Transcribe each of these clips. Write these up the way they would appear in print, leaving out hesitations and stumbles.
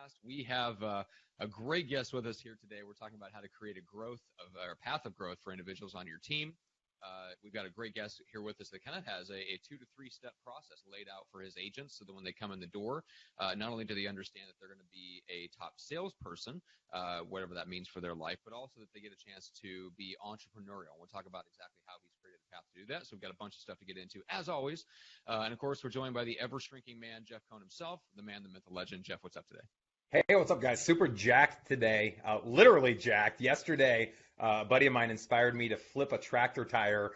podcast. We have a great guest with us here today. We're talking about how to create a path of growth for individuals on your team. We've got a great guest here with us that kind of has a 2 to 3 step process laid out for his agents so that when they come in the door, not only do they understand that they're going to be a top salesperson, whatever that means for their life, but also that they get a chance to be entrepreneurial. We'll talk about exactly how he's created a path to do that. So we've got a bunch of stuff to get into, as always. And, of course, we're joined by the ever-shrinking man, Jeff Cohn himself, the man, the myth, the legend. Jeff, what's up today? Hey, what's up, guys? Super jacked today, literally jacked. Yesterday, a buddy of mine inspired me to flip a tractor tire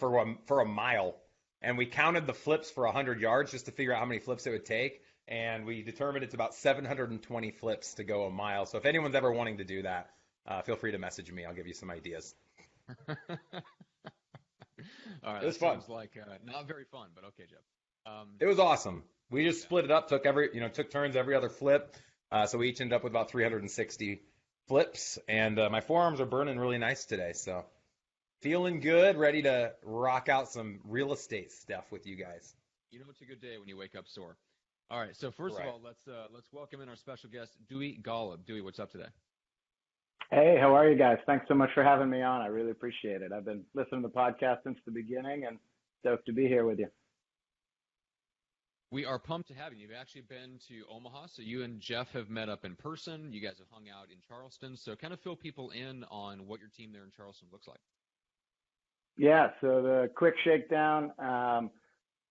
for a mile, and we counted the flips for 100 yards just to figure out how many flips it would take, and we determined it's about 720 flips to go a mile. So if anyone's ever wanting to do that, feel free to message me. I'll give you some ideas. All right, it was fun. Sounds like not very fun, but okay, Jeff. It was awesome. We just split it up, took turns every other flip. So we each ended up with about 360 flips, and my forearms are burning really nice today. So feeling good, ready to rock out some real estate stuff with you guys. You know, it's a good day when you wake up sore. All right, so first of all, let's welcome in our special guest, Dewey Golub. Dewey, what's up today? Hey, how are you guys? Thanks so much for having me on. I really appreciate it. I've been listening to the podcast since the beginning, and stoked to be here with you. We are pumped to have you. You've actually been to Omaha, so you and Jeff have met up in person. You guys have hung out in Charleston. So kind of fill people in on what your team there in Charleston looks like. Yeah, so the quick shakedown,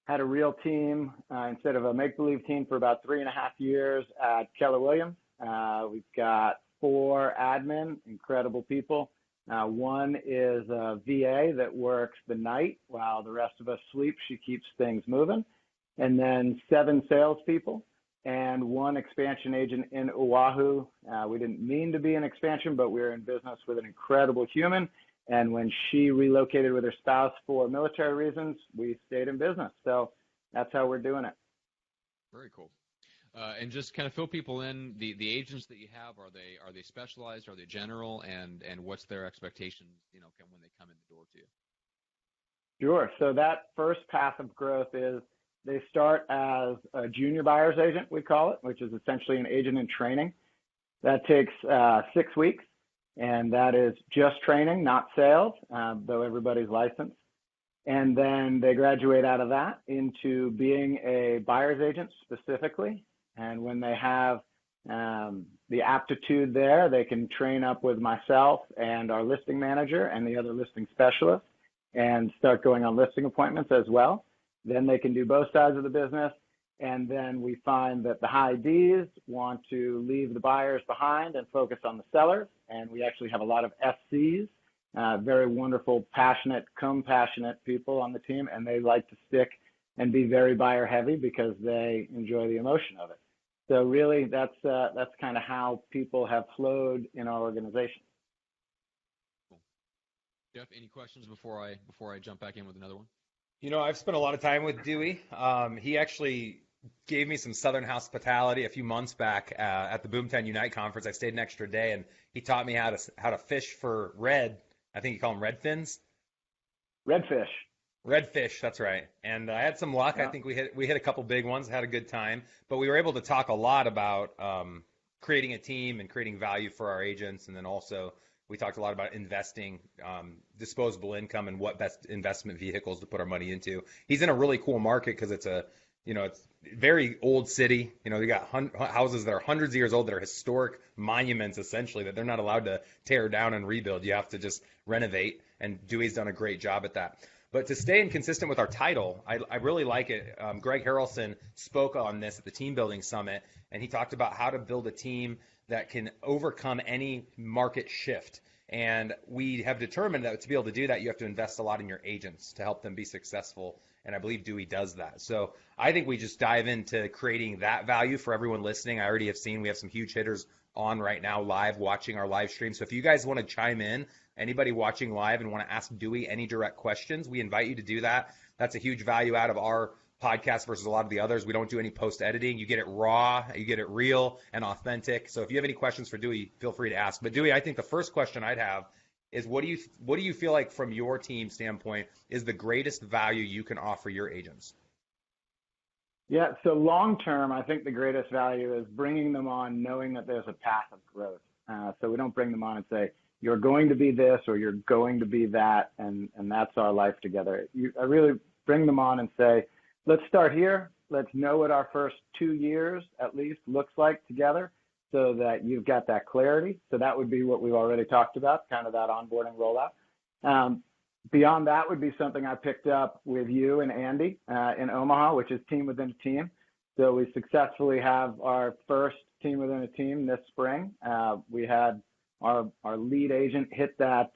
had a real team instead of a make-believe team for about 3.5 years at Keller Williams. We've got 4 admin, incredible people. One is a VA that works the night while the rest of us sleep. She keeps things moving. And then 7 salespeople and 1 expansion agent in Oahu. We didn't mean to be an expansion, but we were in business with an incredible human. And when she relocated with her spouse for military reasons, we stayed in business. So that's how we're doing it. Very cool. And just kind of fill people in. The agents that you have, are they specialized? Are they general? And what's their expectations, when they come in the door to you? Sure. So that first path of growth is they start as a junior buyer's agent, we call it, which is essentially an agent in training. That takes 6 weeks, and that is just training, not sales, though everybody's licensed. And then they graduate out of that into being a buyer's agent specifically. And when they have the aptitude there, they can train up with myself and our listing manager and the other listing specialist and start going on listing appointments as well. Then they can do both sides of the business. And then we find that the high Ds want to leave the buyers behind and focus on the sellers. And we actually have a lot of SCs, very wonderful, passionate, compassionate people on the team. And they like to stick and be very buyer heavy because they enjoy the emotion of it. So really, that's kind of how people have flowed in our organization. Cool. Jeff, any questions before I jump back in with another one? I've spent a lot of time with Dewey. He actually gave me some Southern hospitality a few months back at the Boomtown Unite conference. I stayed an extra day, and he taught me how to fish for red. I think you call them redfins. Redfish. Redfish, that's right. And I had some luck. Yeah. I think we hit a couple big ones, had a good time. But we were able to talk a lot about creating a team and creating value for our agents, and then also we talked a lot about investing, disposable income, and what best investment vehicles to put our money into. He's in a really cool market because it's a very old city. They got houses that are hundreds of years old that are historic monuments, essentially, that they're not allowed to tear down and rebuild. You have to just renovate, and Dewey's done a great job at that. But to stay consistent with our title, I really like it. Greg Harrelson spoke on this at the Team Building Summit, and he talked about how to build a team that can overcome any market shift. And we have determined that to be able to do that, you have to invest a lot in your agents to help them be successful. And I believe Dewey does that. So I think we just dive into creating that value for everyone listening. I already have seen we have some huge hitters on right now live watching our live stream. So if you guys want to chime in, anybody watching live and want to ask Dewey any direct questions, we invite you to do that. That's a huge value out of our podcast versus a lot of the others. We don't do any post-editing. You get it raw, you get it real and authentic. So if you have any questions for Dewey, feel free to ask. But Dewey, I think the first question I'd have is what do you feel like from your team standpoint is the greatest value you can offer your agents? Yeah, so long term, I think the greatest value is bringing them on knowing that there's a path of growth. So we don't bring them on and say, you're going to be this or you're going to be that, and that's our life together. I really bring them on and say, let's start here. Let's know what our first 2 years at least looks like together so that you've got that clarity. So that would be what we've already talked about, kind of that onboarding rollout. Beyond that would be something I picked up with you and Andy in Omaha, which is team within a team. So we successfully have our first team within a team this spring. We had our lead agent hit that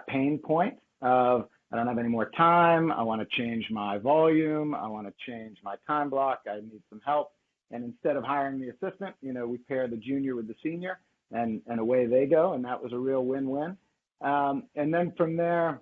pain point of, I don't have any more time. I want to change my volume. I want to change my time block. I need some help. And instead of hiring the assistant, we pair the junior with the senior, and away they go. And that was a real win-win. And then from there,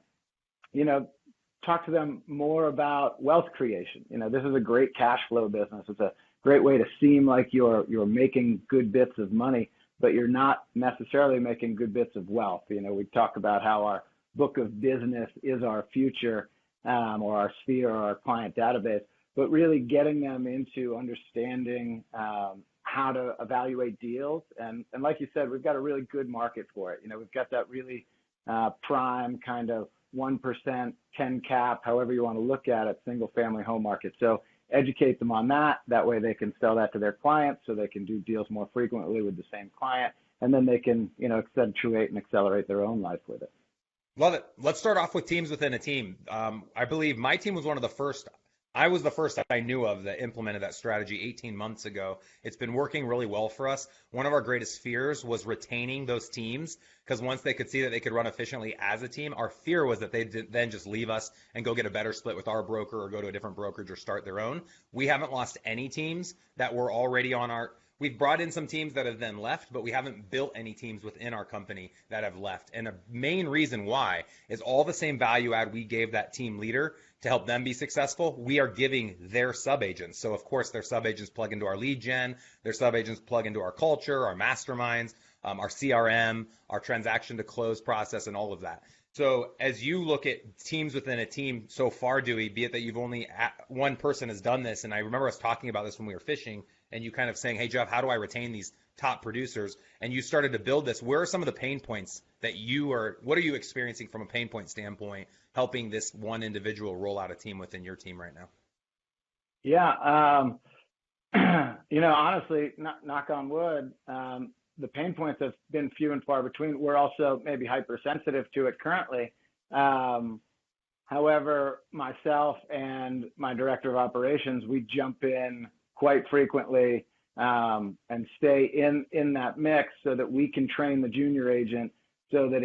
talk to them more about wealth creation. This is a great cash flow business. It's a great way to seem like you're making good bits of money, but you're not necessarily making good bits of wealth. We talk about how our book of business is our future, or our sphere, or our client database, but really getting them into understanding how to evaluate deals. And like you said, we've got a really good market for it. We've got that really prime kind of 1%, 10 cap, however you want to look at it, single family home market. So educate them on that. That way they can sell that to their clients so they can do deals more frequently with the same client. And then they can, accentuate and accelerate their own life with it. Love it. Let's start off with teams within a team. I believe my team was one of the first. I was the first that I knew of that implemented that strategy 18 months ago. It's been working really well for us. One of our greatest fears was retaining those teams, because once they could see that they could run efficiently as a team, our fear was that they'd then just leave us and go get a better split with our broker or go to a different brokerage or start their own. We haven't lost any teams that were already on our. We've brought in some teams that have then left, but we haven't built any teams within our company that have left. And the main reason why is all the same value add we gave that team leader to help them be successful, we are giving their sub-agents. So, of course, their sub-agents plug into our lead gen. Their sub-agents plug into our culture, our masterminds, our CRM, our transaction to close process, and all of that. So as you look at teams within a team so far, Dewey, be it that you've only one person has done this, and I remember us talking about this when we were fishing, and you kind of saying, hey, Jeff, how do I retain these top producers? And you started to build this. Where are some of the pain points that what are you experiencing from a pain point standpoint, helping this one individual roll out a team within your team right now? Yeah. Honestly, knock on wood, the pain points have been few and far between. We're also maybe hypersensitive to it currently. However, myself and my director of operations, we jump in quite frequently and stay in that mix so that we can train the junior agent so that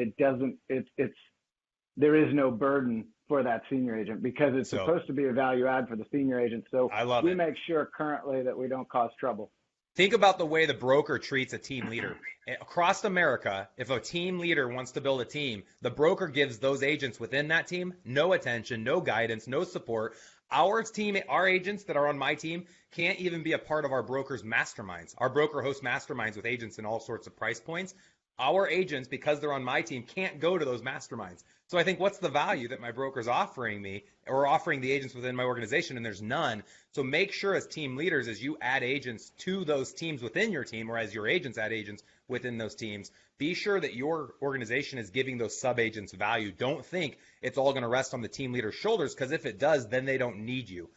there is no burden for that senior agent, because it's supposed to be a value add for the senior agent. So we make sure currently that we don't cause trouble. Think about the way the broker treats a team leader. Across America, if a team leader wants to build a team, the broker gives those agents within that team no attention, no guidance, no support. Our team, our agents that are on my team can't even be a part of our broker's masterminds. Our broker hosts masterminds with agents in all sorts of price points. Our agents, because they're on my team, can't go to those masterminds. So I think, what's the value that my broker's offering me or offering the agents within my organization? And there's none. So make sure as team leaders, as you add agents to those teams within your team, or as your agents add agents within those teams, be sure that your organization is giving those sub-agents value. Don't think it's all going to rest on the team leader's shoulders, because if it does, then they don't need you.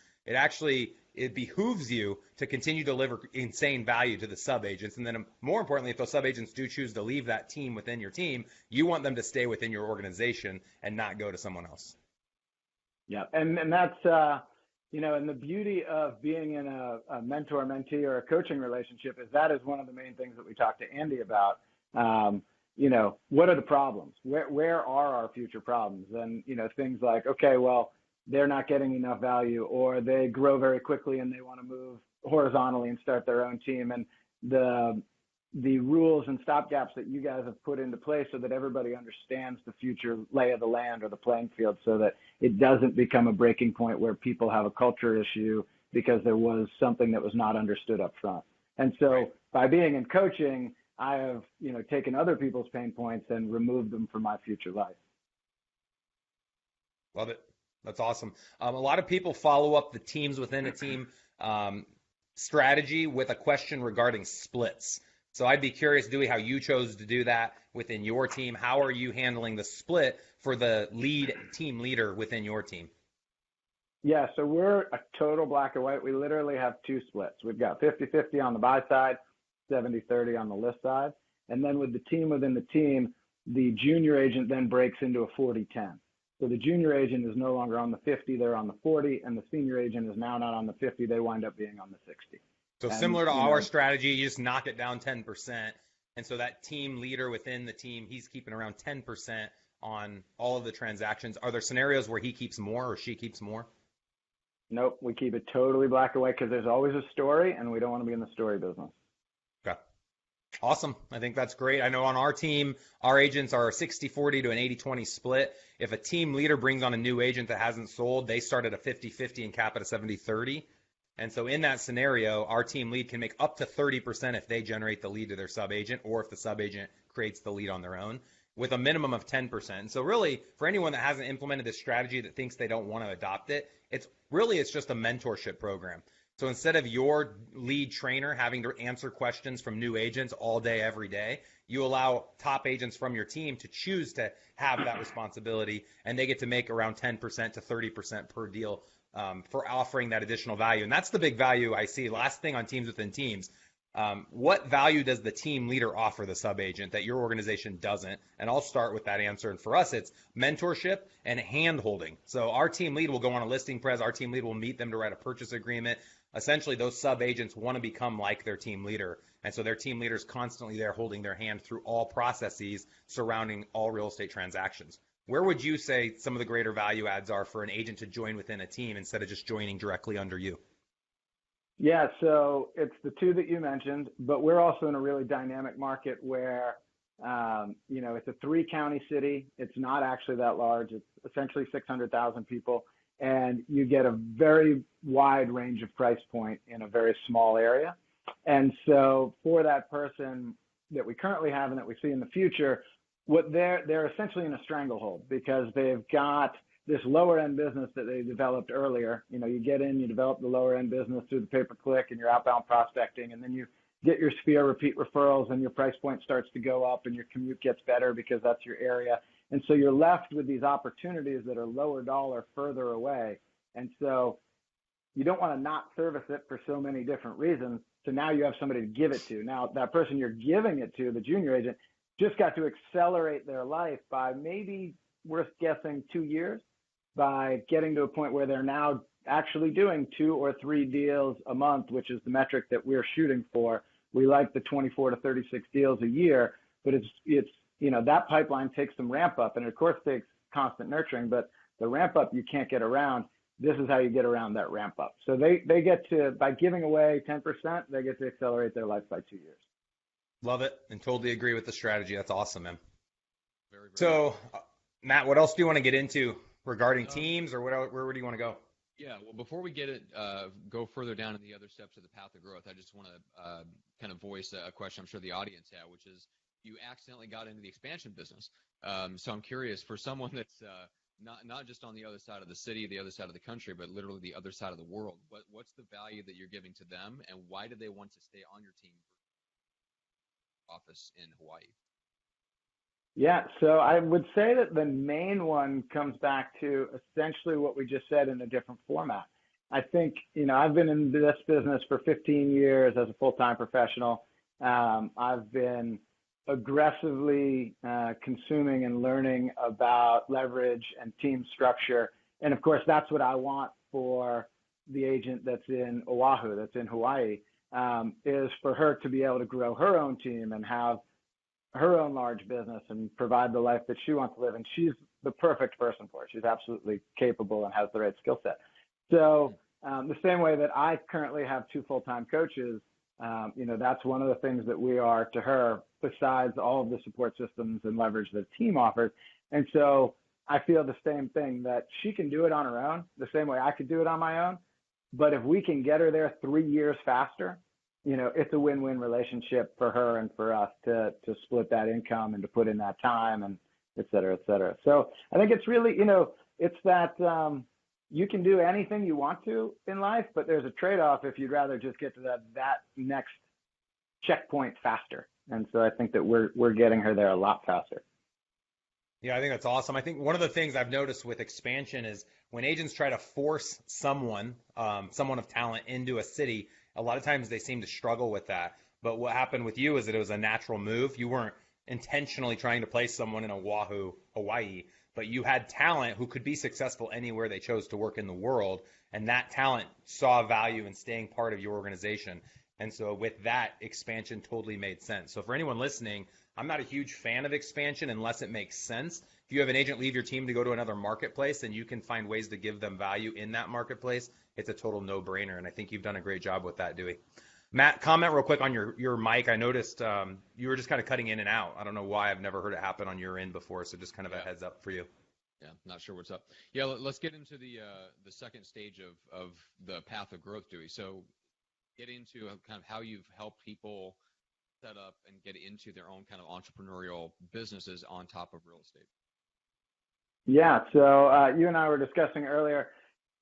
It behooves you to continue to deliver insane value to the sub-agents. And then more importantly, if those sub-agents do choose to leave that team within your team, you want them to stay within your organization and not go to someone else. Yeah. And that's, and the beauty of being in a mentor-mentee or a coaching relationship is that is one of the main things that we talk to Andy about. What are the problems? Where are our future problems? And, things like, okay, well, they're not getting enough value, or they grow very quickly and they want to move horizontally and start their own team. And the rules and stopgaps that you guys have put into place so that everybody understands the future lay of the land or the playing field, so that it doesn't become a breaking point where people have a culture issue because there was something that was not understood up front. And so by being in coaching, I have, taken other people's pain points and removed them from my future life. Love it. That's awesome. A lot of people follow up the teams within a team strategy with a question regarding splits. So I'd be curious, Dewey, how you chose to do that within your team. How are you handling the split for the team leader within your team? Yeah, so we're a total black and white. We literally have two splits. We've got 50-50 on the buy side, 70-30 on the list side. And then with the team within the team, the junior agent then breaks into a 40-10. So the junior agent is no longer on the 50, they're on the 40, and the senior agent is now not on the 50, they wind up being on the 60. So similar to our strategy, you just knock it down 10%. And so that team leader within the team, he's keeping around 10% on all of the transactions. Are there scenarios where he keeps more or she keeps more? Nope, we keep it totally black and white because there's always a story, and we don't want to be in the story business. Okay. Awesome. I think that's great. I know on our team, our agents are a 60-40 to an 80-20 split. If a team leader brings on a new agent that hasn't sold, they start at a 50-50 and cap at a 70-30. And so in that scenario, our team lead can make up to 30% if they generate the lead to their sub agent or if the sub agent creates the lead on their own, with a minimum of 10%. And so really, for anyone that hasn't implemented this strategy that thinks they don't want to adopt it, it's just a mentorship program. So instead of your lead trainer having to answer questions from new agents all day, every day, you allow top agents from your team to choose to have that responsibility, and they get to make around 10% to 30% per deal for offering that additional value. And that's the big value I see. Last thing on teams within teams. What value does the team leader offer the sub agent that your organization doesn't? And I'll start with that answer. And for us, it's mentorship and hand holding. So our team lead will go on a listing press. Our team lead will meet them to write a purchase agreement. Essentially, those sub agents want to become like their team leader. And so their team leader is constantly there holding their hand through all processes surrounding all real estate transactions. Where would you say some of the greater value adds are for an agent to join within a team instead of just joining directly under you? Yeah, so it's the two that you mentioned, but we're also in a really dynamic market where, it's a 3-county city. It's not actually that large. It's essentially 600,000 people, and you get a very wide range of price point in a very small area. And so for that person that we currently have and that we see in the future, they're essentially in a stranglehold because they've got this lower end business that they developed earlier. You get in, you develop the lower end business through the pay-per-click and your outbound prospecting, and then you get your sphere repeat referrals and your price point starts to go up and your commute gets better because that's your area. And so you're left with these opportunities that are lower dollar further away. And so you don't want to not service it for so many different reasons. So now you have somebody to give it to. Now that person you're giving it to, the junior agent, just got to accelerate their life by maybe, worth guessing, 2 years, by getting to a point where they're now actually doing 2 or 3 deals a month, which is the metric that we're shooting for. We like the 24 to 36 deals a year, but it's that pipeline takes some ramp up, and of course takes constant nurturing, but the ramp up you can't get around. This is how you get around that ramp up. So they get to, by giving away 10%, they get to accelerate their life by 2 years. Love it, and totally agree with the strategy. That's awesome, man. Very, very so, Matt, what else do you want to get into regarding teams, or where do you want to go? Yeah, well, before we go further down in the other steps of the path of growth, I just want to kind of voice a question I'm sure the audience had, which is you accidentally got into the expansion business. So I'm curious, for someone that's not just on the other side of the city, the other side of the country, but literally the other side of the world, what's the value that you're giving to them, and why do they want to stay on your team office in Hawaii? Yeah, so I would say that the main one comes back to essentially what we just said in a different format. I think, I've been in this business for 15 years as a full-time professional. I've been aggressively consuming and learning about leverage and team structure. And of course, that's what I want for the agent that's in Oahu, that's in Hawaii, is for her to be able to grow her own team and have her own large business and provide the life that she wants to live. And she's the perfect person for it. She's absolutely capable and has the right skill set. So the same way that I currently have 2 full-time coaches, that's one of the things that we are to her, besides all of the support systems and leverage that the team offers. And so I feel the same thing, that she can do it on her own, the same way I could do it on my own. But if we can get her there 3 years faster, it's a win-win relationship for her and for us to split that income and to put in that time and et cetera, et cetera. So I think it's really, it's that you can do anything you want to in life, but there's a trade-off if you'd rather just get to that next checkpoint faster. And so I think that we're getting her there a lot faster. Yeah, I think that's awesome. I think one of the things I've noticed with expansion is when agents try to force someone of talent into a city, a lot of times they seem to struggle with that. But what happened with you is that it was a natural move. You weren't intentionally trying to place someone in Oahu, Hawaii, but you had talent who could be successful anywhere they chose to work in the world, and that talent saw value in staying part of your organization. And so with that, expansion totally made sense. So for anyone listening, I'm not a huge fan of expansion unless it makes sense. If you have an agent leave your team to go to another marketplace and you can find ways to give them value in that marketplace, it's a total no-brainer, and I think you've done a great job with that, Dewey. Matt, comment real quick on your mic. I noticed you were just kind of cutting in and out. I don't know why. I've never heard it happen on your end before, so just kind of a heads up for you. Yeah, not sure what's up. Yeah, let's get into the second stage of the path of growth, Dewey. So get into kind of how you've helped people set up and get into their own kind of entrepreneurial businesses on top of real estate. Yeah, so you and I were discussing earlier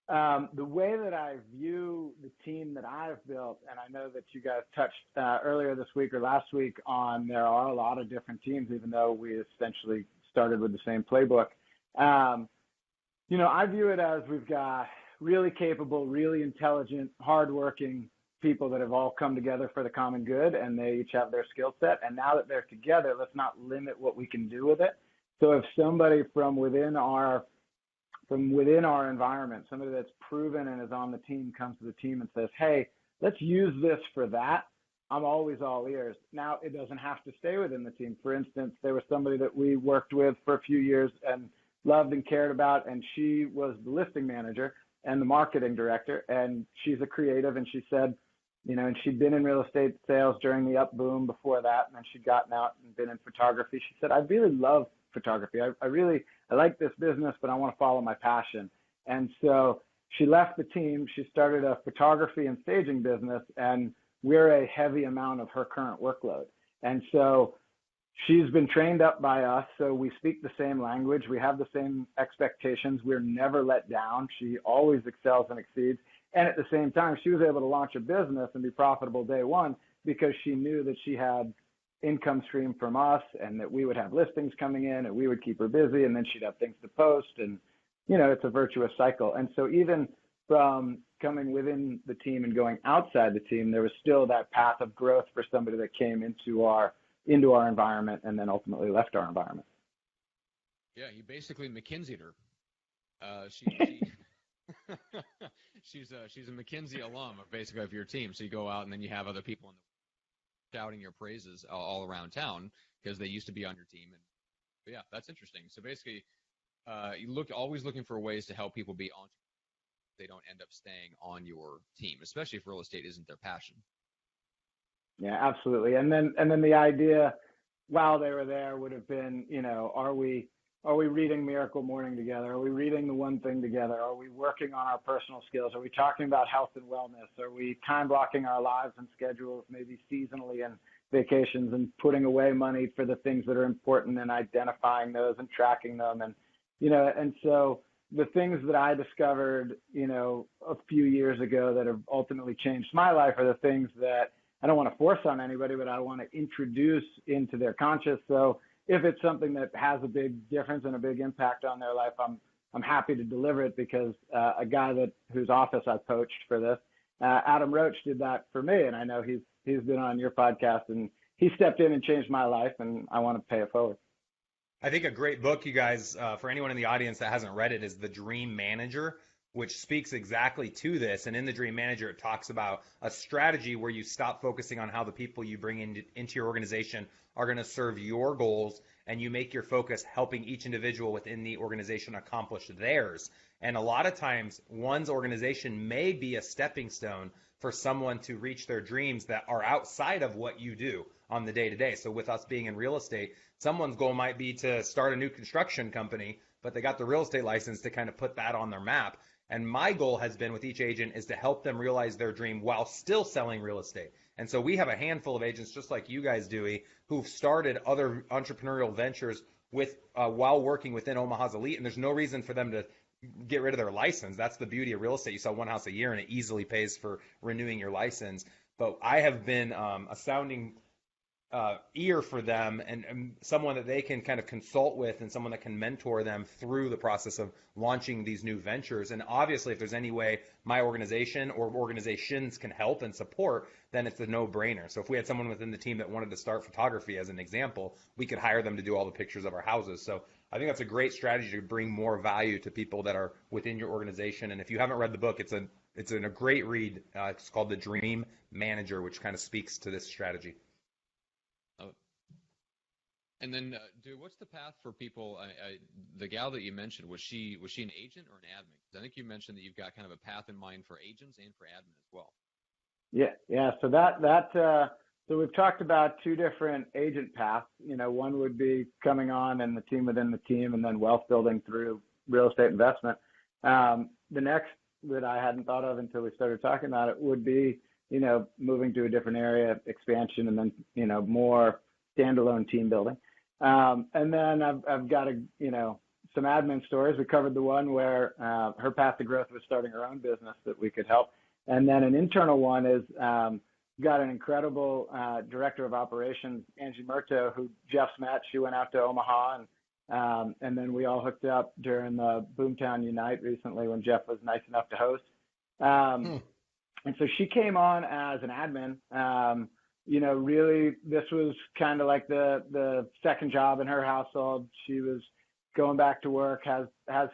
the way that I view the team that I've built, and I know that you guys touched earlier this week or last week on there are a lot of different teams, even though we essentially started with the same playbook. I view it as we've got really capable, really intelligent, hardworking people that have all come together for the common good, and they each have their skill set. And now that they're together, let's not limit what we can do with it. So if somebody from within our environment, somebody that's proven and is on the team comes to the team and says, hey, let's use this for that, I'm always all ears. Now, it doesn't have to stay within the team. For instance, there was somebody that we worked with for a few years and loved and cared about, and she was the listing manager and the marketing director, and she's a creative, and she said, and she'd been in real estate sales during the up boom before that, and then she'd gotten out and been in photography. She said, I really love photography. I like this business, but I want to follow my passion. And so she left the team. She started a photography and staging business, and we're a heavy amount of her current workload. And so she's been trained up by us, so we speak the same language. We have the same expectations. We're never let down. She always excels and exceeds. And at the same time, she was able to launch a business and be profitable day one because she knew that she had income stream from us and that we would have listings coming in and we would keep her busy, and then she'd have things to post, and it's a virtuous cycle. And so even from coming within the team and going outside the team, there was still that path of growth for somebody that came into our environment and then ultimately left our environment. Yeah, you basically McKinsey'd her. She's a McKinsey alum, basically, of your team. So you go out and then you have other people shouting your praises all around town because they used to be on your team. And yeah, that's interesting. So basically, you always looking for ways to help people be entrepreneurs. They don't end up staying on your team, especially if real estate isn't their passion. Yeah, absolutely. And then the idea while they were there would have been, are we reading Miracle Morning together? Are we reading The One Thing together? Are we working on our personal skills? Are we talking about health and wellness? Are we time blocking our lives and schedules, maybe seasonally and vacations, and putting away money for the things that are important and identifying those and tracking them? And, and so the things that I discovered, a few years ago that have ultimately changed my life are the things that I don't want to force on anybody, but I want to introduce into their conscious. So if it's something that has a big difference and a big impact on their life, I'm happy to deliver it, because a guy whose office I poached for this, Adam Roach, did that for me, and I know he's been on your podcast, and he stepped in and changed my life, and I want to pay it forward. I think a great book, you guys, for anyone in the audience that hasn't read it, is The Dream Manager, which speaks exactly to this. And in The Dream Manager, it talks about a strategy where you stop focusing on how the people you bring into your organization are going to serve your goals, and you make your focus helping each individual within the organization accomplish theirs. And a lot of times, one's organization may be a stepping stone for someone to reach their dreams that are outside of what you do on the day-to-day. So with us being in real estate, someone's goal might be to start a new construction company, but they got the real estate license to kind of put that on their map. And my goal has been with each agent is to help them realize their dream while still selling real estate. And so we have a handful of agents, just like you guys, Dewey, who've started other entrepreneurial ventures with while working within Omaha's Elite. And there's no reason for them to get rid of their license. That's the beauty of real estate. You sell one house a year and it easily pays for renewing your license. But I have been a sounding ear for them, and someone that they can kind of consult with, and someone that can mentor them through the process of launching these new ventures. And obviously, if there's any way my organization or organizations can help and support, then it's a no-brainer. So if we had someone within the team that wanted to start photography as an example, we could hire them to do all the pictures of our houses. So I think that's a great strategy to bring more value to people that are within your organization. And if you haven't read the book, it's a great read. It's called The Dream Manager, which kind of speaks to this strategy. And then, dude, what's the path for people? The gal that you mentioned, was she an agent or an admin? 'Cause I think you mentioned that you've got kind of a path in mind for agents and for admin as well. Yeah. So we've talked about two different agent paths. One would be coming on and the team within the team, and then wealth building through real estate investment. The next that I hadn't thought of until we started talking about it would be, moving to a different area, expansion, and then, more standalone team building. And then I've got some admin stories. We covered the one where her path to growth was starting her own business that we could help. And then an internal one is got an incredible director of operations, Angie Murto, who Jeff's met. She went out to Omaha, and then we all hooked up during the Boomtown Unite recently when Jeff was nice enough to host. And so she came on as an admin. Really, this was kind of like the second job in her household. She was going back to work, has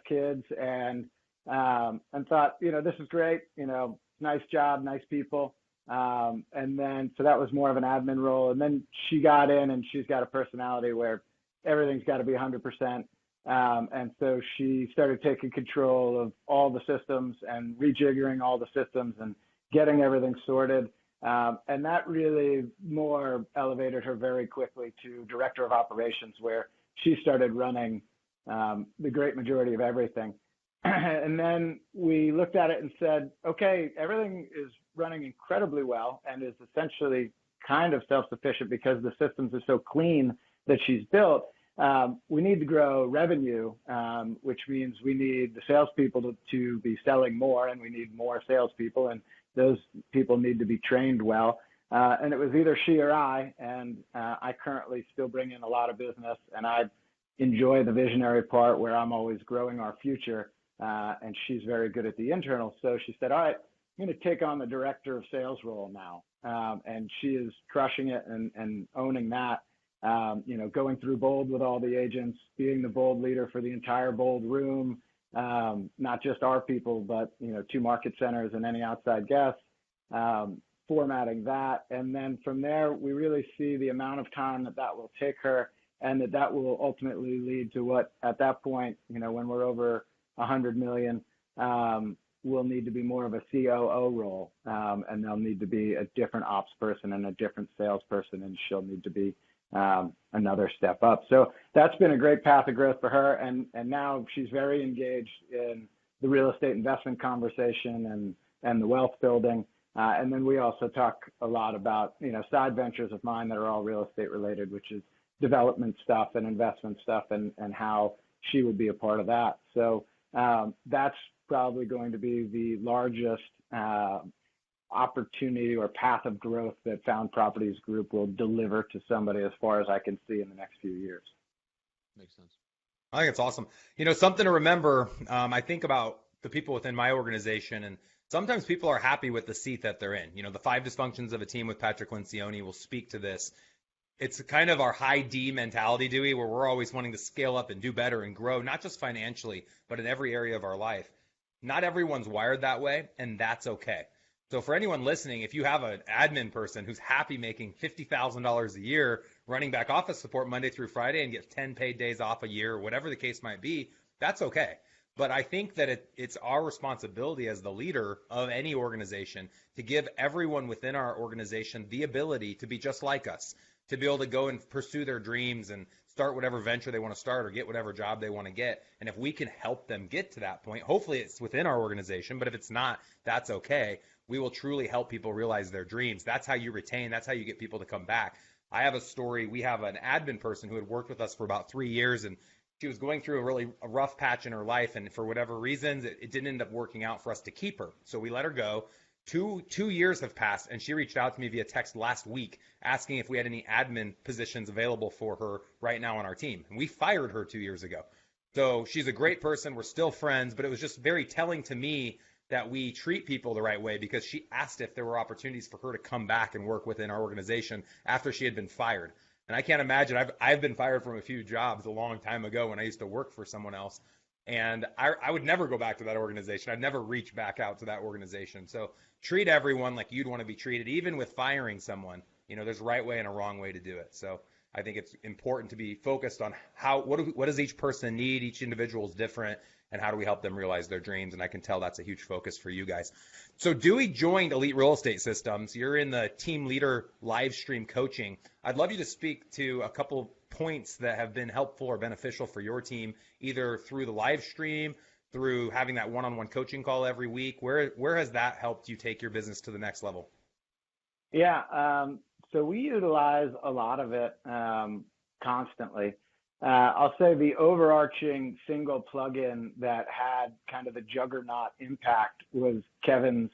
kids, and thought, this is great. Nice job, nice people. And then, so that was more of an admin role. And then she got in, and she's got a personality where everything's got to be 100%. And so she started taking control of all the systems and rejiggering all the systems and getting everything sorted. And that really more elevated her very quickly to director of operations, where she started running the great majority of everything. And then we looked at it and said, okay, everything is running incredibly well and is essentially kind of self-sufficient because the systems are so clean that she's built. We need to grow revenue, which means we need the salespeople to be selling more, and we need more salespeople, and those people need to be trained well. And it was either she or I, and I currently still bring in a lot of business, and I enjoy the visionary part where I'm always growing our future, and she's very good at the internal. So she said, all right, I'm going to take on the director of sales role now. And she is crushing it and owning that, going through Bold with all the agents, being the Bold leader for the entire Bold room, not just our people, but, 2 market centers and any outside guests, formatting that. And then from there, we really see the amount of time that will take her, and that will ultimately lead to what, at that point, when we're over 100 million, will need to be more of a COO role. And there'll need to be a different ops person and a different salesperson, and she'll need to be another step up. So that's been a great path of growth for her. And now she's very engaged in the real estate investment conversation and the wealth building. And then we also talk a lot about, side ventures of mine that are all real estate related, which is development stuff and investment stuff, and how she would be a part of that. So that's probably going to be the largest opportunity or path of growth that Found Properties Group will deliver to somebody, as far as I can see, in the next few years. Makes sense. I think it's awesome. Something to remember, I think about the people within my organization, and sometimes people are happy with the seat that they're in. The 5 dysfunctions of a team with Patrick Lencioni will speak to this. It's kind of our high D mentality, Dewey, where we're always wanting to scale up and do better and grow, not just financially, but in every area of our life. Not everyone's wired that way, and that's okay. So for anyone listening, if you have an admin person who's happy making $50,000 a year, running back office support Monday through Friday, and gets 10 paid days off a year, whatever the case might be, that's okay. But I think that it's our responsibility as the leader of any organization to give everyone within our organization the ability to be just like us, to be able to go and pursue their dreams and start whatever venture they want to start or get whatever job they want to get. And if we can help them get to that point, hopefully it's within our organization, but if it's not, that's okay. We will truly help people realize their dreams. That's how you retain. That's how you get people to come back. I have a story. We have an admin person who had worked with us for about 3 years, and she was going through a rough patch in her life, and for whatever reasons, it didn't end up working out for us to keep her. So we let her go. Two years have passed, and she reached out to me via text last week asking if we had any admin positions available for her right now on our team. And we fired her 2 years ago. So she's a great person. We're still friends, but it was just very telling to me that we treat people the right way, because she asked if there were opportunities for her to come back and work within our organization after she had been fired. And I can't imagine, I've been fired from a few jobs a long time ago when I used to work for someone else. And I would never go back to that organization. I'd never reach back out to that organization. So treat everyone like you'd want to be treated, even with firing someone. There's a right way and a wrong way to do it. So I think it's important to be focused on what does each person need? Each individual is different, and how do we help them realize their dreams? And I can tell that's a huge focus for you guys. So Dewey joined Elite Real Estate Systems. You're in the team leader live stream coaching. I'd love you to speak to a couple points that have been helpful or beneficial for your team, either through the live stream, through having that one-on-one coaching call every week. Where has that helped you take your business to the next level? Yeah, so we utilize a lot of it constantly. I'll say the overarching single plugin that had kind of the juggernaut impact was Kevin's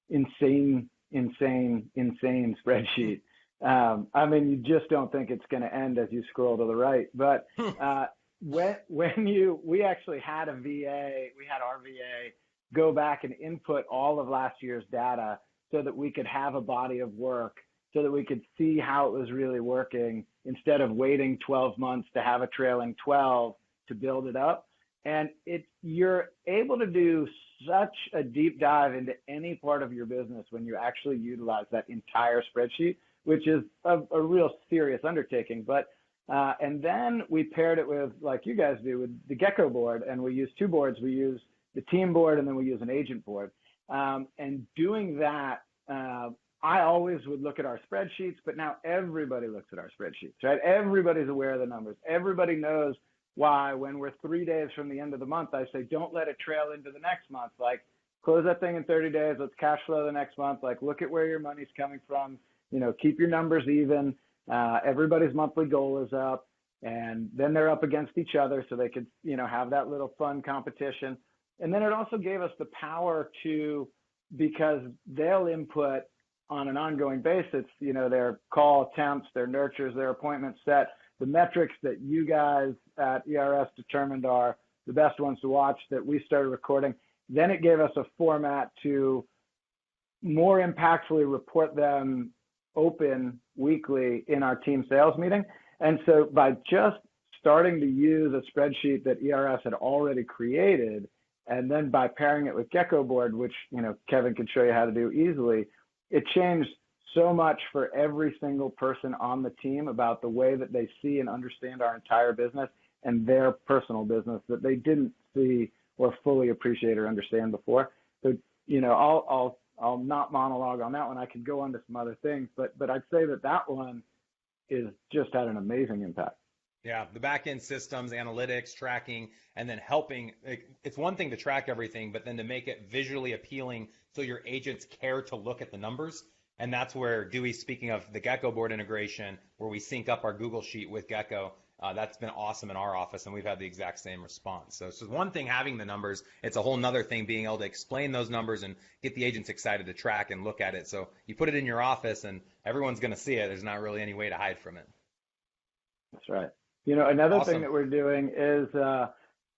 insane spreadsheet. You just don't think it's going to end as you scroll to the right. But we actually had our VA go back and input all of last year's data so that we could have a body of work, so that we could see how it was really working instead of waiting 12 months to have a trailing 12 to build it up. And you're able to do such a deep dive into any part of your business when you actually utilize that entire spreadsheet, which is a real serious undertaking. And then we paired it with, like you guys do, with the Gecko board, and we use two boards. We use the team board, and then we use an agent board. And doing that, I always would look at our spreadsheets, but now everybody looks at our spreadsheets, right? Everybody's aware of the numbers. Everybody knows why when we're 3 days from the end of the month, I say, don't let it trail into the next month. Like, close that thing in 30 days. Let's cash flow the next month. Like, look at where your money's coming from. Keep your numbers even. Everybody's monthly goal is up, and then they're up against each other so they could, have that little fun competition. And then it also gave us the power to, because they'll input on an ongoing basis, their call attempts, their nurtures, their appointments set, the metrics that you guys at ERS determined are the best ones to watch that we started recording. Then it gave us a format to more impactfully report them open weekly in our team sales meeting. And so by just starting to use a spreadsheet that ERS had already created, and then by pairing it with Gecko board, which, Kevin can show you how to do easily, it changed so much for every single person on the team about the way that they see and understand our entire business and their personal business that they didn't see or fully appreciate or understand before. So, I'll not monologue on that one. I could go on to some other things, but I'd say that one is just had an amazing impact. Yeah, the back-end systems, analytics, tracking, and then helping. It's one thing to track everything, but then to make it visually appealing so your agents care to look at the numbers. And that's where Dewey, speaking of the Gecko board integration, where we sync up our Google Sheet with Gecko, that's been awesome in our office, and we've had the exact same response. So it's one thing having the numbers. It's a whole nother thing being able to explain those numbers and get the agents excited to track and look at it. So you put it in your office, and everyone's going to see it. There's not really any way to hide from it. That's right. Another Awesome. thing that we're doing is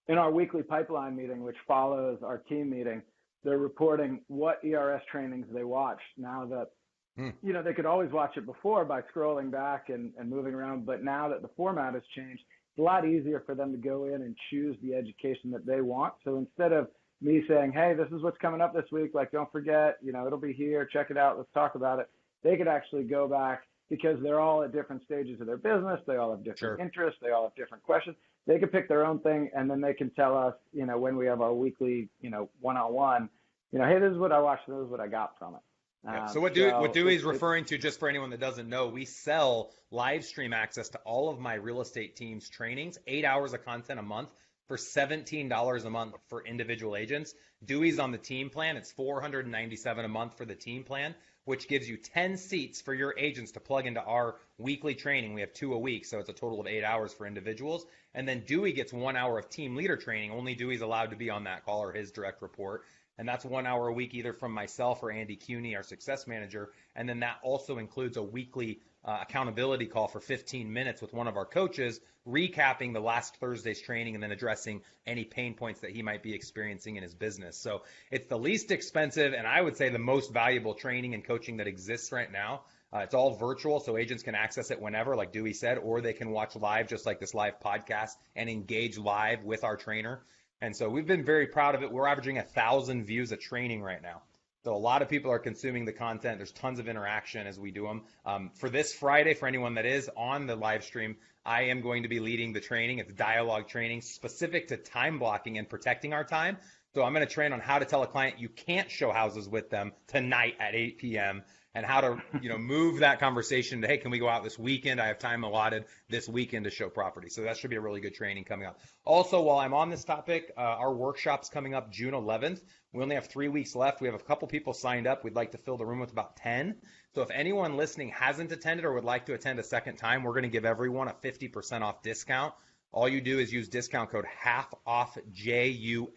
in our weekly pipeline meeting, which follows our team meeting, they're reporting what ERS trainings they watched now that, they could always watch it before by scrolling back and moving around. But now that the format has changed, it's a lot easier for them to go in and choose the education that they want. So instead of me saying, hey, this is what's coming up this week, like, don't forget, it'll be here, check it out, let's talk about it. They could actually go back, because they're all at different stages of their business. They all have different interests. They all have different questions. They could pick their own thing, and then they can tell us, when we have our weekly, one-on-one, hey, this is what I watched, this is what I got from it. Yeah. So what Dewey's referring to, just for anyone that doesn't know, we sell live stream access to all of my real estate team's trainings, 8 hours of content a month for $17 a month for individual agents. Dewey's on the team plan. It's $497 a month for the team plan, which gives you 10 seats for your agents to plug into our weekly training. We have 2 a week, so it's a total of 8 hours for individuals. And then Dewey gets 1 hour of team leader training. Only Dewey's allowed to be on that call, or his direct report. And that's 1 hour a week, either from myself or Andy Cuney, our success manager. And then that also includes a weekly accountability call for 15 minutes with one of our coaches, recapping the last Thursday's training and then addressing any pain points that he might be experiencing in his business. So it's the least expensive and I would say the most valuable training and coaching that exists right now. It's all virtual, so agents can access it whenever, like Dewey said, or they can watch live, just like this live podcast, and engage live with our trainer. And so we've been very proud of it. We're averaging 1,000 views a training right now. So a lot of people are consuming the content. There's tons of interaction as we do them. For this Friday, for anyone that is on the live stream, I am going to be leading the training. It's dialogue training specific to time blocking and protecting our time. So I'm going to train on how to tell a client you can't show houses with them tonight at 8 p.m. and how to, move that conversation to, hey, can we go out this weekend? I have time allotted this weekend to show property. So that should be a really good training coming up. Also, while I'm on this topic, our workshop's coming up June 11th. We only have 3 weeks left. We have a couple people signed up. We'd like to fill the room with about 10. So if anyone listening hasn't attended or would like to attend a second time, we're going to give everyone a 50% off discount. All you do is use discount code HALFOFJUN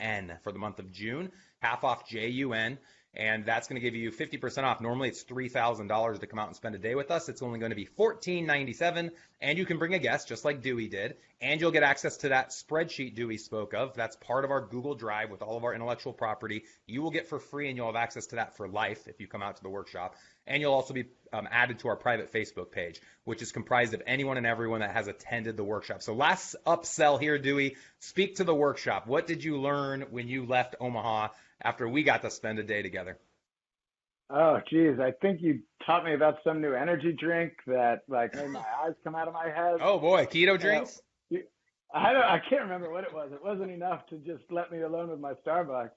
for the month of June, HALFOFJUN. And that's going to give you 50% off. Normally it's $3,000 to come out and spend a day with us. It's only going to be $1,497, and you can bring a guest just like Dewey did, and you'll get access to that spreadsheet Dewey spoke of. That's part of our Google Drive with all of our intellectual property. You will get for free, and you'll have access to that for life if you come out to the workshop. And you'll also be added to our private Facebook page, which is comprised of anyone and everyone that has attended the workshop. So last upsell here, Dewey, speak to the workshop. What did you learn when you left Omaha after we got to spend a day together? Oh, geez. I think you taught me about some new energy drink that made my eyes come out of my head. Oh, boy. Keto drinks? I can't remember what it was. It wasn't enough to just let me alone with my Starbucks.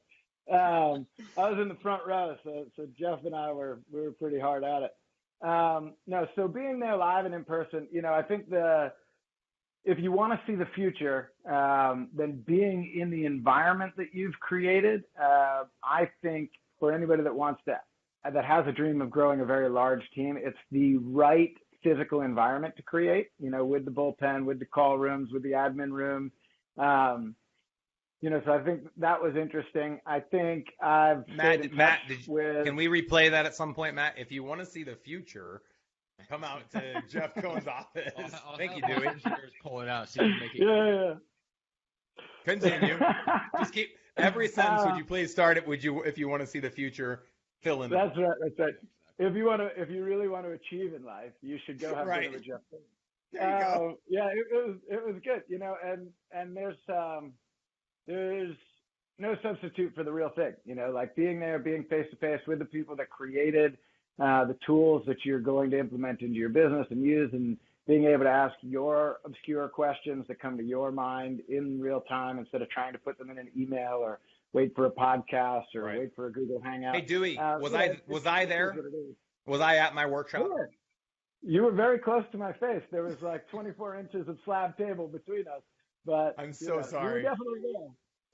I was in the front row, so Jeff and I we were pretty hard at it. So being there live and in person, I think if you want to see the future, then being in the environment that you've created, I think for anybody that has a dream of growing a very large team, it's the right physical environment to create, with the bullpen, with the call rooms, with the admin room. So I think that was interesting. I think I've Matt, can we replay that at some point, Matt? If you want to see the future, come out to Jeff Cohen's office. Thank you, Dewey. Pull it out. See if you make it. Yeah. Continue. Just keep every sentence. Would you please start it? If you want to see the future, fill in. That's right. If you really want to achieve in life, you should go have dinner with Jeff. There you go. Yeah, it was good. And there's no substitute for the real thing. Like being there, being face to face with the people that created the tools that you're going to implement into your business and use, and being able to ask your obscure questions that come to your mind in real time instead of trying to put them in an email or wait for a podcast or wait for a Google Hangout. Hey, Dewey, was I there? Was I at my workshop? Sure. You were very close to my face. There was like 24 inches of slab table between us. But I'm so sorry. You were definitely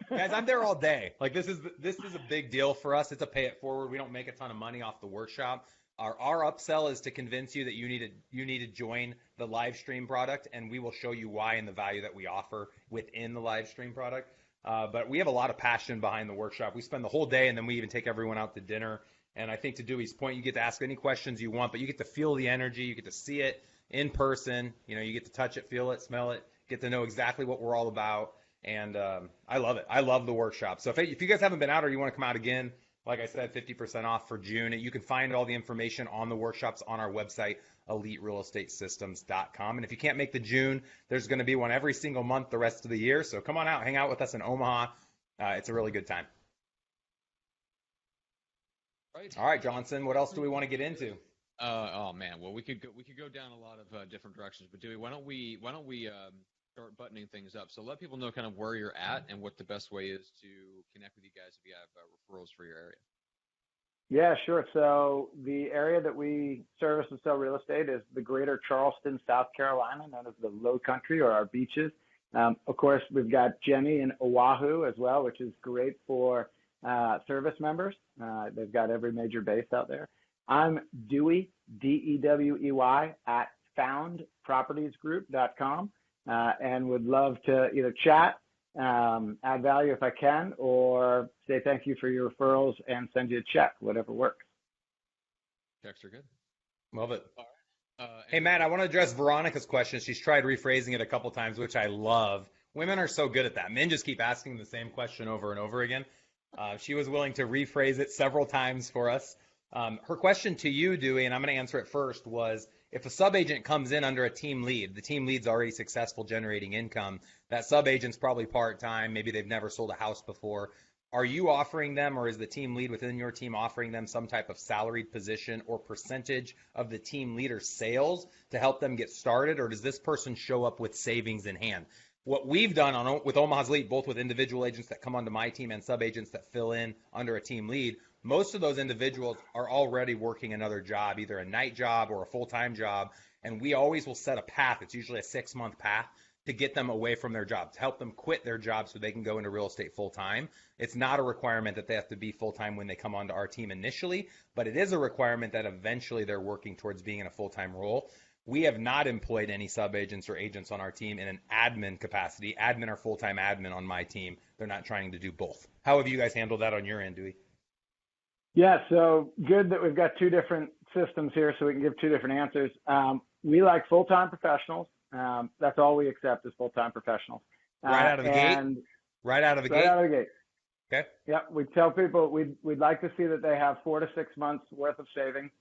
there. Guys, I'm there all day. Like this is a big deal for us. It's a pay it forward. We don't make a ton of money off the workshop. Our upsell is to convince you that you need to join the live stream product, and we will show you why and the value that we offer within the live stream product. But we have a lot of passion behind the workshop. We spend the whole day, and then we even take everyone out to dinner. And I think to Dewey's point, you get to ask any questions you want, but you get to feel the energy. You get to see it in person. You get to touch it, feel it, smell it, get to know exactly what we're all about. And I love it. I love the workshop. So if you guys haven't been out or you want to come out again, like I said, 50% off for June. You can find all the information on the workshops on our website, eliterealestatesystems.com. And if you can't make the June, there's going to be one every single month the rest of the year. So come on out, hang out with us in Omaha. It's a really good time. Right. All right, Johnson, what else do we want to get into? Oh man, well we could go down a lot of different directions, but Dewey, why don't we start buttoning things up? So let people know kind of where you're at and what the best way is to connect with you guys if you have referrals for your area. Yeah, sure. So the area that we service and sell real estate is the greater Charleston, South Carolina, known as the Low Country or our beaches. Of course, we've got Jenny in Oahu as well, which is great for service members. They've got every major base out there. I'm Dewey, Dewey, at foundpropertiesgroup.com, and would love to either chat, add value if I can, or say thank you for your referrals and send you a check, whatever works. Checks are good. Love it. All right. Hey, Matt, I want to address Veronica's question. She's tried rephrasing it a couple times, which I love. Women are so good at that. Men just keep asking the same question over and over again. She was willing to rephrase it several times for us. Her question to you, Dewey, and I'm going to answer it first, was if a sub-agent comes in under a team lead, the team lead's already successful generating income, that sub-agent's probably part-time, maybe they've never sold a house before. Are you offering them, or is the team lead within your team offering them some type of salaried position or percentage of the team leader's sales to help them get started, or does this person show up with savings in hand? What we've done with Omaha's Elite, both with individual agents that come onto my team and sub-agents that fill in under a team lead, most of those individuals are already working another job, either a night job or a full-time job, and we always will set a path. It's usually a 6-month path to get them away from their job, to help them quit their job so they can go into real estate full-time. It's not a requirement that they have to be full-time when they come onto our team initially, but it is a requirement that eventually they're working towards being in a full-time role. We have not employed any sub-agents or agents on our team in an admin capacity. Admin or full-time admin on my team. They're not trying to do both. How have you guys handled that on your end, Dewey? Yeah, so good that we've got two different systems here so we can give two different answers. We like full-time professionals. That's all we accept is full-time professionals. Right out of the gate? Right out of the gate? Right out of the gate. Okay. Yeah, we tell people we'd like to see that they have 4 to 6 months worth of savings.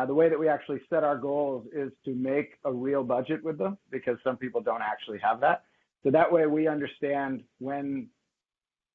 The way that we actually set our goals is to make a real budget with them, because some people don't actually have that. So that way we understand when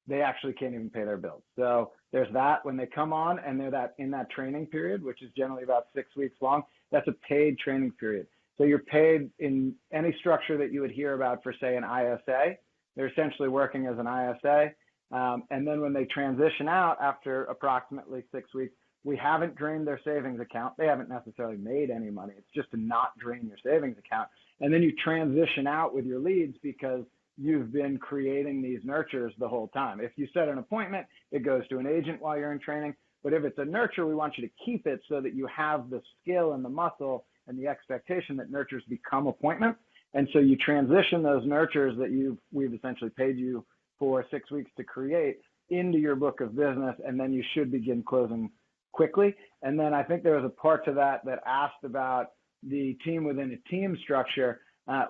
they actually can't even pay their bills. So there's that when they come on and they're in that training period, which is generally about 6 weeks long. That's a paid training period. So you're paid in any structure that you would hear about for, say, an ISA. They're essentially working as an ISA. And then when they transition out after approximately 6 weeks, we haven't drained their savings account. They haven't necessarily made any money. It's just to not drain your savings account. And then you transition out with your leads because you've been creating these nurtures the whole time. If you set an appointment, it goes to an agent while you're in training. But if it's a nurture, we want you to keep it so that you have the skill and the muscle and the expectation that nurtures become appointments. And so you transition those nurtures that we've essentially paid you for 6 weeks to create into your book of business, and then you should begin closing quickly. And then I think there was a part to that asked about the team within a team structure.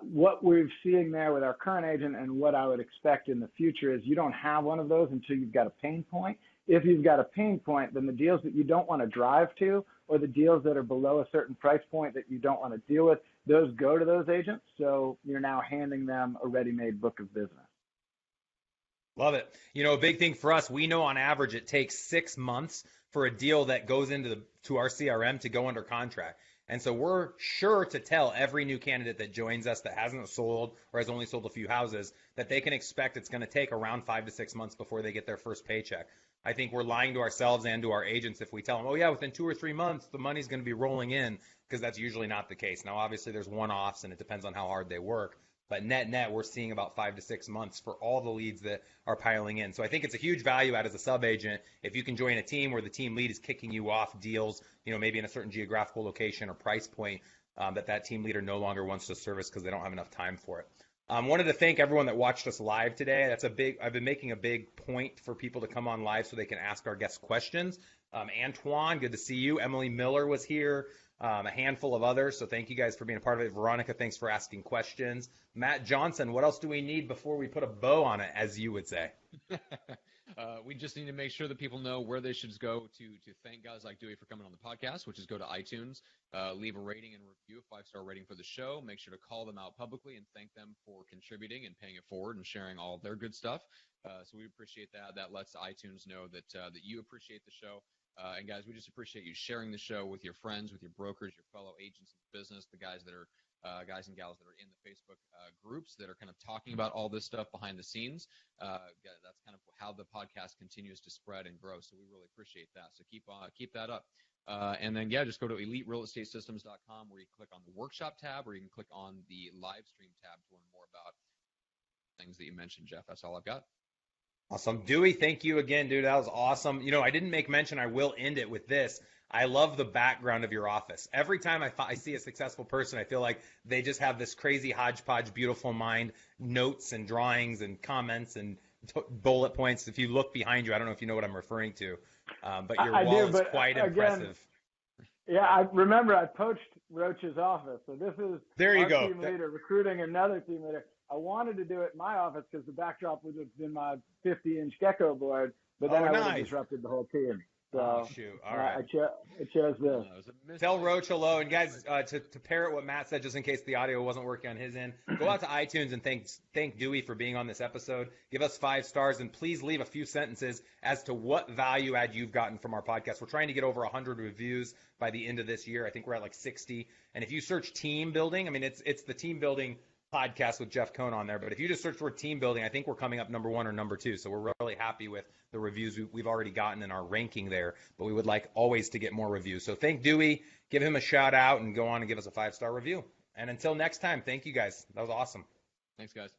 What we're seeing there with our current agent and what I would expect in the future is you don't have one of those until you've got a pain point. If you've got a pain point, then the deals that you don't want to drive to, or the deals that are below a certain price point that you don't want to deal with, those go to those agents. So you're now handing them a ready-made book of business. Love it. You know, a big thing for us, we know on average it takes 6 months for a deal that goes to our CRM to go under contract. And so we're sure to tell every new candidate that joins us that hasn't sold or has only sold a few houses that they can expect it's going to take around 5 to 6 months before they get their first paycheck. I think we're lying to ourselves and to our agents if we tell them, oh, yeah, within 2 or 3 months, the money's going to be rolling in, because that's usually not the case. Now, obviously, there's one-offs, and it depends on how hard they work. But net, we're seeing about 5 to 6 months for all the leads that are piling in. So I think it's a huge value add as a sub-agent if you can join a team where the team lead is kicking you off deals, you know, maybe in a certain geographical location or price point that team leader no longer wants to service because they don't have enough time for it. Wanted to thank everyone that watched us live today. I've been making a big point for people to come on live so they can ask our guests questions. Antoine, good to see you. Emily Miller was here. A handful of others, so thank you guys for being a part of it. Veronica, thanks for asking questions. Matt Johnson, what else do we need before we put a bow on it, as you would say? We just need to make sure that people know where they should go to thank guys like Dewey for coming on the podcast, which is go to iTunes, leave a rating and review, a 5-star rating for the show. Make sure to call them out publicly and thank them for contributing and paying it forward and sharing all of their good stuff. So we appreciate that. That lets iTunes know that you appreciate the show. And guys, we just appreciate you sharing the show with your friends, with your brokers, your fellow agents in business, the guys that are guys and gals that are in the Facebook groups that are kind of talking about all this stuff behind the scenes. That's kind of how the podcast continues to spread and grow. So we really appreciate that. So keep that up. And then, just go to eliterealestatesystems.com where you click on the workshop tab, or you can click on the live stream tab to learn more about things that you mentioned, Jeff. That's all I've got. Awesome. Dewey, thank you again, dude. That was awesome. I didn't make mention, I will end it with this. I love the background of your office. Every time I see a successful person, I feel like they just have this crazy hodgepodge, beautiful mind, notes and drawings and comments and bullet points. If you look behind you, I don't know if you know what I'm referring to, but your wall is quite impressive. Yeah, I remember I poached Roach's office. So this is there you our go. Team leader recruiting another team leader. I wanted to do it in my office because the backdrop would have been my 50-inch gecko board, but then I would have disrupted the whole team. So shoot. All right. I chose this. Tell Roach hello. And guys, to parrot what Matt said, just in case the audio wasn't working on his end, go out to iTunes and thank Dewey for being on this episode. Give us 5 stars, and please leave a few sentences as to what value add you've gotten from our podcast. We're trying to get over 100 reviews by the end of this year. I think we're at like 60. And if you search team building, I mean, it's the team building podcast with Jeff Cohn on there. But if you just search for team building, I think we're coming up number 1 or number 2. So we're really happy with the reviews we've already gotten in our ranking there. But we would like always to get more reviews. So thank Dewey, give him a shout out, and go on and give us a 5-star review. And until next time, thank you guys. That was awesome. Thanks, guys.